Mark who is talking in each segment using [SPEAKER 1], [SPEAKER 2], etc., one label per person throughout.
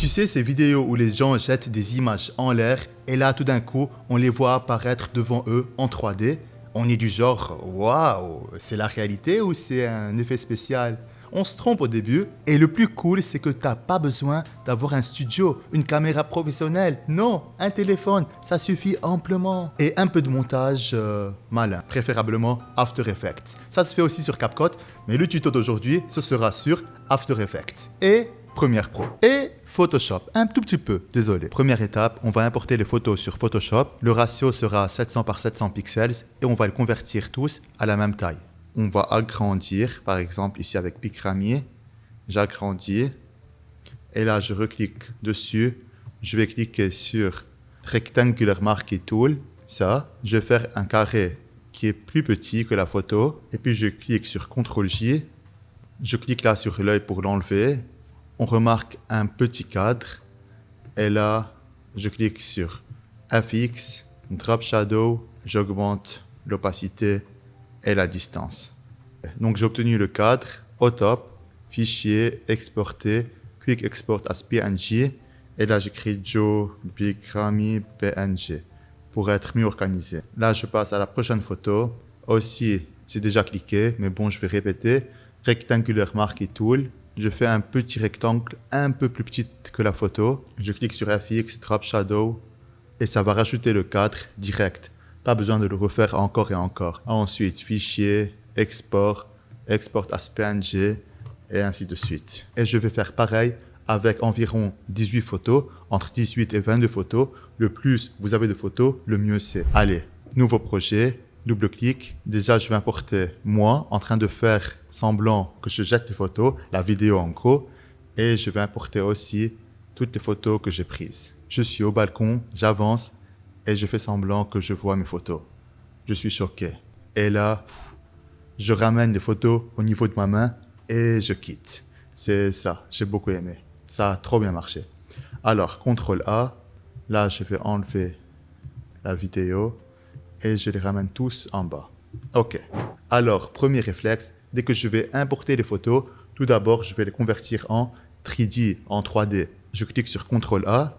[SPEAKER 1] Tu sais, ces vidéos où les gens jettent des images en l'air et là, tout d'un coup, on les voit apparaître devant eux en 3D. On est du genre, waouh, c'est la réalité ou c'est un effet spécial? On se trompe au début. Et le plus cool, c'est que t'as pas besoin d'avoir un studio, une caméra professionnelle. Non, un téléphone, ça suffit amplement. Et un peu de montage malin, préférablement After Effects. Ça se fait aussi sur CapCut, mais le tuto d'aujourd'hui, ce sera sur After Effects. Et Premiere Pro. Et Photoshop, un tout petit peu, désolé. Première étape, on va importer les photos sur Photoshop. Le ratio sera 700 par 700 pixels et on va les convertir tous à la même taille. On va agrandir, par exemple ici avec Picrami, j'agrandis. Et là, je reclique dessus. Je vais cliquer sur Rectangular Marquee Tool, ça. Je vais faire un carré qui est plus petit que la photo. Et puis, je clique sur CTRL-J. Je clique là sur l'œil pour l'enlever. On remarque un petit cadre. Et là, je clique sur FX, Drop Shadow. J'augmente l'opacité et la distance. Donc, j'ai obtenu le cadre. Au top, fichier, exporter, Quick Export as PNG. Et là, j'écris Joe Picrami PNG pour être mieux organisé. Là, je passe à la prochaine photo. Aussi, c'est déjà cliqué, mais bon, je vais répéter. Rectangular Marquee Tool. Je fais un petit rectangle un peu plus petit que la photo. Je clique sur FX, Drop Shadow et ça va rajouter le cadre direct. Pas besoin de le refaire encore et encore. Ensuite, fichier, export, export as PNG et ainsi de suite. Et je vais faire pareil avec environ 18 photos, entre 18 et 22 photos. Le plus vous avez de photos, le mieux c'est. Allez, nouveau projet. Double-clic. Déjà, je vais importer moi en train de faire semblant que je jette les photos, la vidéo en gros. Et je vais importer aussi toutes les photos que j'ai prises. Je suis au balcon, j'avance et je fais semblant que je vois mes photos. Je suis choqué. Et là, je ramène les photos au niveau de ma main et je quitte. C'est ça, j'ai beaucoup aimé. Ça a trop bien marché. Alors, CTRL-A. Là, je vais enlever la vidéo. Et je les ramène tous en bas. Ok. Alors, premier réflexe, dès que je vais importer les photos, tout d'abord, je vais les convertir en 3D, en 3D. Je clique sur CTRL-A,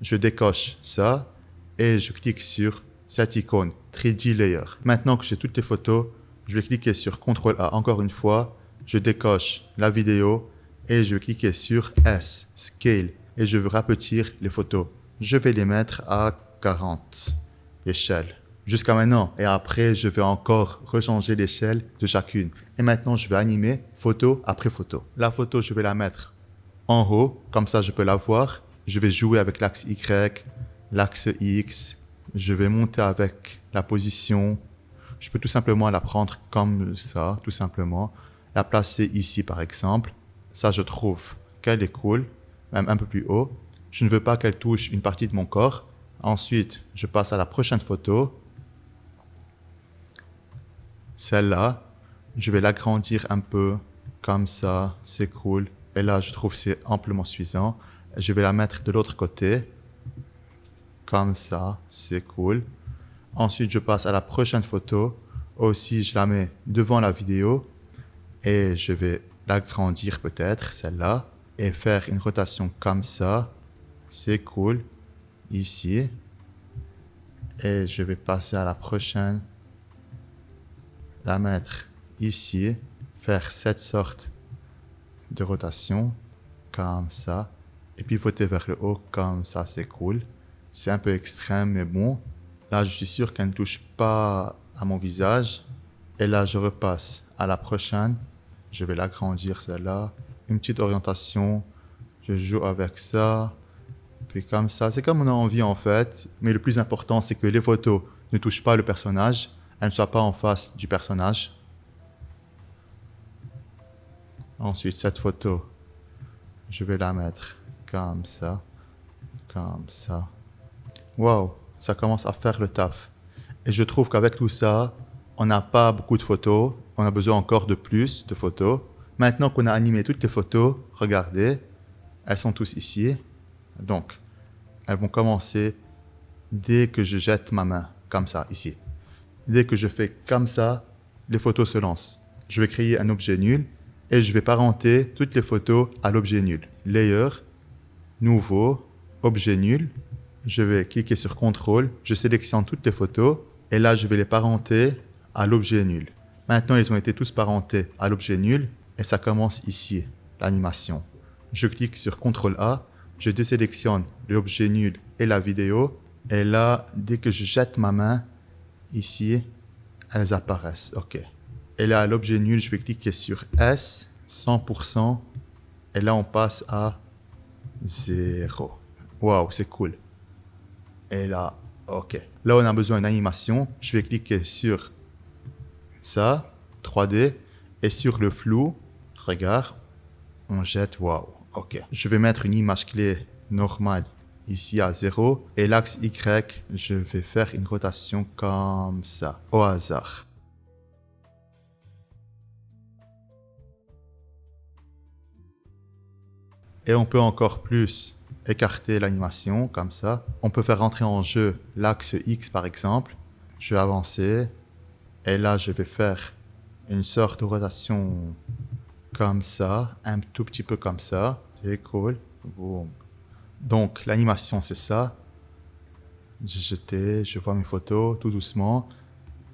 [SPEAKER 1] je décoche ça, et je clique sur cette icône, 3D Layer. Maintenant que j'ai toutes les photos, je vais cliquer sur CTRL-A encore une fois, je décoche la vidéo, et je vais cliquer sur S, Scale, et je veux rapetir les photos. Je vais les mettre à 40, l'échelle. Jusqu'à maintenant. Et après, je vais encore rechanger l'échelle de chacune. Et maintenant, je vais animer photo après photo. La photo, je vais la mettre en haut. Comme ça, je peux la voir. Je vais jouer avec l'axe Y, l'axe X. Je vais monter avec la position. Je peux tout simplement la prendre comme ça, tout simplement. La placer ici, par exemple. Ça, je trouve qu'elle est cool, même un peu plus haut. Je ne veux pas qu'elle touche une partie de mon corps. Ensuite, je passe à la prochaine photo. Celle-là, je vais l'agrandir un peu, comme ça, c'est cool. Et là, je trouve que c'est amplement suffisant. Je vais la mettre de l'autre côté, comme ça, c'est cool. Ensuite, je passe à la prochaine photo. Aussi, je la mets devant la vidéo et je vais l'agrandir peut-être, celle-là, et faire une rotation comme ça. C'est cool, ici. Et je vais passer à la prochaine. La mettre ici, faire cette sorte de rotation, comme ça, et pivoter vers le haut, comme ça, c'est cool. C'est un peu extrême, mais bon. Là, je suis sûr qu'elle ne touche pas à mon visage. Et là, je repasse à la prochaine. Je vais l'agrandir, celle-là. Une petite orientation. Je joue avec ça. Puis comme ça, c'est comme on a envie en fait. Mais le plus important, c'est que les photos ne touchent pas le personnage. Elle ne soit pas en face du personnage. Ensuite, cette photo, je vais la mettre comme ça, comme ça. Wow, ça commence à faire le taf. Et je trouve qu'avec tout ça, on n'a pas beaucoup de photos. On a besoin encore de plus de photos. Maintenant qu'on a animé toutes les photos, regardez, elles sont tous ici. Donc, elles vont commencer dès que je jette ma main, comme ça, ici. Dès que je fais comme ça, les photos se lancent. Je vais créer un objet nul et je vais parenter toutes les photos à l'objet nul. Layer, nouveau, objet nul. Je vais cliquer sur contrôle, je sélectionne toutes les photos et là je vais les parenter à l'objet nul. Maintenant ils ont été tous parentés à l'objet nul et ça commence ici, l'animation. Je clique sur CTRL A, je désélectionne l'objet nul et la vidéo et là dès que je jette ma main ici, elles apparaissent. Ok. Et là à l'objet nul, je vais cliquer sur S, 100% et là on passe à 0. Waouh, c'est cool. Et là, ok. Là, on a besoin d'une animation. Je vais cliquer sur ça, 3D, et sur le flou, regarde, on jette, waouh, ok. Je vais mettre une image clé normale ici à 0, et l'axe Y, je vais faire une rotation comme ça, au hasard. Et on peut encore plus écarter l'animation comme ça. On peut faire rentrer en jeu l'axe X par exemple. Je vais avancer et là je vais faire une sorte de rotation comme ça, un tout petit peu comme ça. C'est cool. Boum. Donc l'animation c'est ça. J'ai jeté, je vois mes photos tout doucement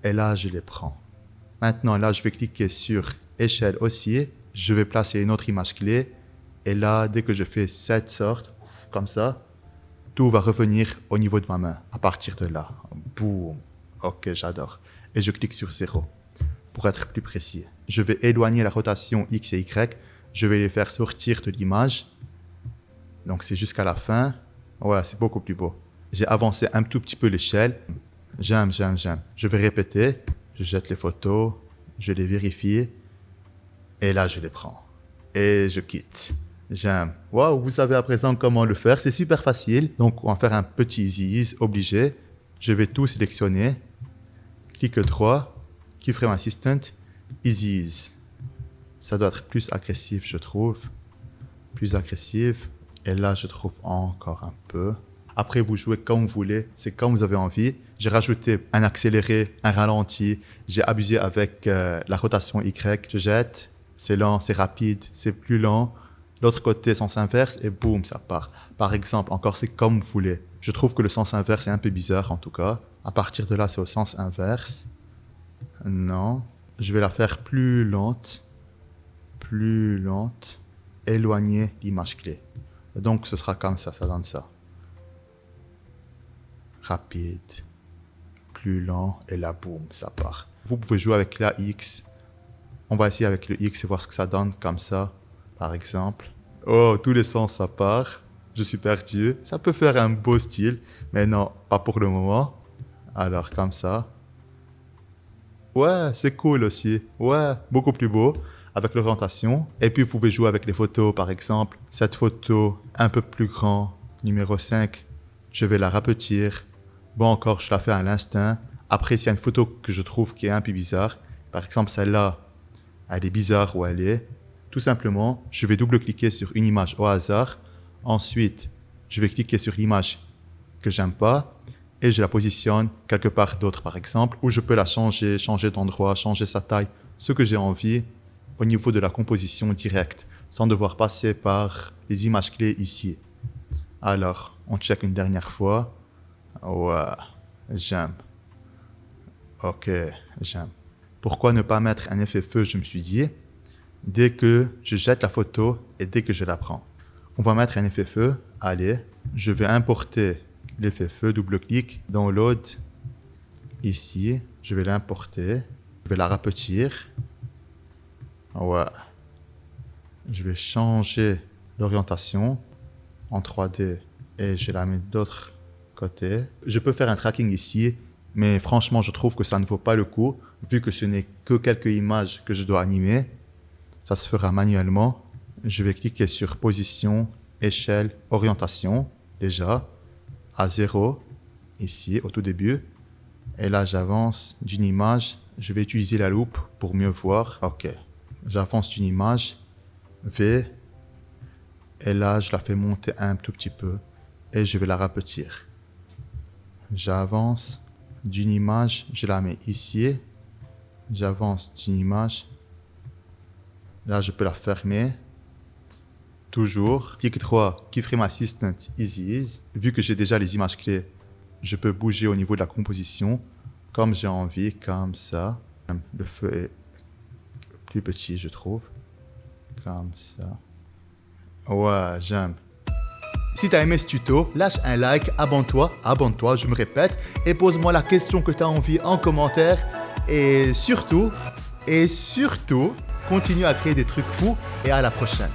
[SPEAKER 1] et là je les prends. Maintenant là je vais cliquer sur échelle aussi. Je vais placer une autre image clé. Et là, dès que je fais cette sorte, comme ça, tout va revenir au niveau de ma main. À partir de là, boum. Ok, j'adore. Et je clique sur 0 pour être plus précis. Je vais éloigner la rotation X et Y. Je vais les faire sortir de l'image. Donc c'est jusqu'à la fin. Ouais, c'est beaucoup plus beau. J'ai avancé un tout petit peu l'échelle. J'aime. Je vais répéter. Je jette les photos. Je les vérifie. Et là, je les prends. Et je quitte. J'aime. Waouh, vous savez à présent comment le faire. C'est super facile. Donc, on va faire un petit ease, obligé. Je vais tout sélectionner. Clic droit. Keyframe Assistant. Ease. Ça doit être plus agressif, je trouve. Plus agressif. Et là, je trouve encore un peu. Après, vous jouez comme vous voulez. C'est comme vous avez envie. J'ai rajouté un accéléré, un ralenti. J'ai abusé avec la rotation Y. Je jette. C'est lent, c'est rapide, c'est plus lent. L'autre côté, sens inverse, et boum, ça part. Par exemple, encore, c'est comme vous voulez. Je trouve que le sens inverse est un peu bizarre, en tout cas. À partir de là, c'est au sens inverse. Non. Je vais la faire plus lente. Plus lente. Éloigner l'image clé. Et donc, ce sera comme ça donne ça. Rapide. Plus lent, et là, boum, ça part. Vous pouvez jouer avec la X. On va essayer avec le X et voir ce que ça donne, comme ça, par exemple. Oh, tous les sens, ça part. Je suis perdu. Ça peut faire un beau style, mais non, pas pour le moment. Alors, comme ça. Ouais, c'est cool aussi. Ouais, beaucoup plus beau, avec l'orientation. Et puis, vous pouvez jouer avec les photos, par exemple. Cette photo, un peu plus grand, numéro 5, je vais la rapetir. Bon, encore, je la fais à l'instinct. Après, s'il y a une photo que je trouve qui est un peu bizarre, par exemple, celle-là, elle est bizarre où elle est. Tout simplement, je vais double-cliquer sur une image au hasard. Ensuite, je vais cliquer sur l'image que j'aime pas et je la positionne quelque part d'autre, par exemple, où je peux la changer d'endroit, changer sa taille, ce que j'ai envie au niveau de la composition directe, sans devoir passer par les images clés ici. Alors, on check une dernière fois. Ouais, j'aime. Ok, j'aime. Pourquoi ne pas mettre un effet feu, je me suis dit, dès que je jette la photo et dès que je la prends. On va mettre un effet feu. Allez, je vais importer l'effet feu, double-clic, download, ici. Je vais l'importer. Je vais la rapetir. Ouais. Je vais changer l'orientation en 3D et je la mets de l'autre côté. Je peux faire un tracking ici, mais franchement, je trouve que ça ne vaut pas le coup, vu que ce n'est que quelques images que je dois animer. Ça se fera manuellement. Je vais cliquer sur position, échelle, orientation, déjà, à 0, ici, au tout début. Et là, j'avance d'une image. Je vais utiliser la loupe pour mieux voir. Ok. J'avance d'une image, V, et là, je la fais monter un tout petit peu, et je vais la rapetir. J'avance d'une image, je la mets ici. J'avance d'une image. Là, je peux la fermer. Toujours. Tic 3, Keyframe Assistant Easy Ease. Vu que j'ai déjà les images clés, je peux bouger au niveau de la composition comme j'ai envie, comme ça. Le feu est plus petit, je trouve. Comme ça. Ouais, j'aime. Si t'as aimé ce tuto, lâche un like, abonne-toi, je me répète, et pose-moi la question que t'as envie en commentaire. Et surtout, continue à créer des trucs fous et à la prochaine.